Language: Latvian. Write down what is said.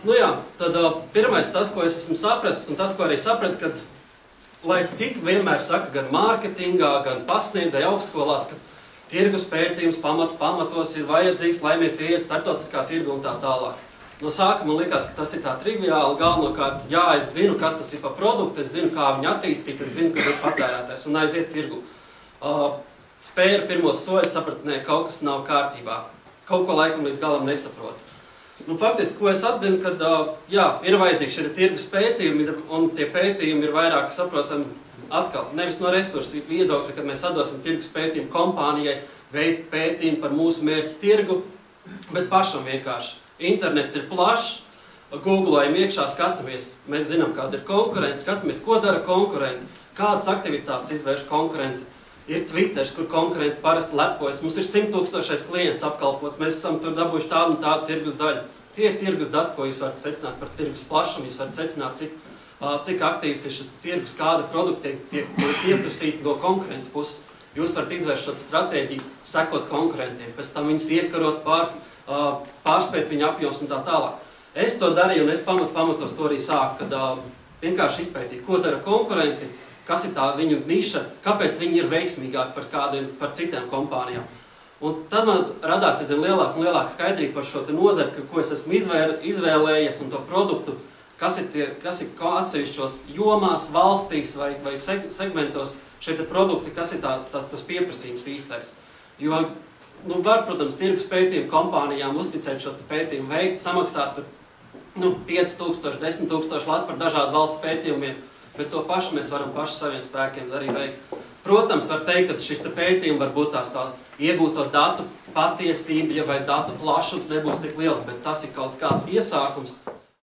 Nu jā, tad pirmais tas, ko es esmu sapratis, un tas, ko arī sapratu, kad, lai cik vienmēr saka gan mārketingā, gan pasniedzēja augstskolās, ka tirgus pētījums pamatos ir vajadzīgs, lai mēs ieiet starptautiskā tirgu un tā tālāk. No sākuma man likās, ka tas ir tā triviāli, galvenokārt, jā, es zinu, kas tas ir par produktu, es zinu, kā viņu attīstīt, es zinu, ka ir patērētājs un aiziet tirgu. Spēra pirmos soļus saprat, nē, kaut kas nav kārtībā. Kaut ko laikam līdz galam nesaprotu. Nu, faktiski, ko es atzinu, kad, jā, ir vajadzīgs šie tirgus pētījumi, un tie pētījumi ir vairāk saprotami atkal, nevis no resursu viedokļa, kad mēs atdosim tirgus pētījumu kompānijai, veikt pētījumu par mūsu mērķu tirgu, bet pašam vienkārši. Internets ir plašs, googlējam iekšā, skatāmies, mēs zinām, kāda ir konkurenti, skatāmies, ko dara konkurenti, kādas aktivitātes izvērš konkurenti. Ir Twitters, kur konkurenti parasti lepojas, mums ir 100 000 klients apkalpots, mēs esam tur dabūjuši tādu un tādu tirgus daļu. Tie ir tirgus dati, ko jūs varat secināt par tirgus plašumu, jūs varat secināt, cik aktīvs ir šis tirgus, kāda produkti tiek pieprasīti no konkurentu puses. Jūs varat izvērst šo stratēģiju, sekot konkurentiem, pēc tam viņus iekarot pārspēt viņa apjoms un tā tālāk. Es to darīju un es pamatos to arī sāku, kad vienkārši izpētīju, ko dara konkurenti, kas ir tā viņu niša, kāpēc viņi ir veiksimīgāki par citām kompānijām. Un tad man radās lielāka un lielāka skaidrība par šo nozari, ko es esmu izvēlējies un to produktu, kas ir atsevišķos jomās, valstīs vai segmentos šie produkti, kas ir tas pieprasījums īstais. Jo nu, var, protams, tirgus pētījumu kompānijām uzticēt šo pētījumu veikt, samaksāt 5000, 10 000 lati par dažādu valstu pētījumiem, bet to pašu mēs varam paši saviem spēkiem arī veikt. Protams, var teikt, ka šis pētījums var būt tā iegūto datu patiesība vai datu plašums nebūs tik liels, bet tas ir kaut kāds iesākums.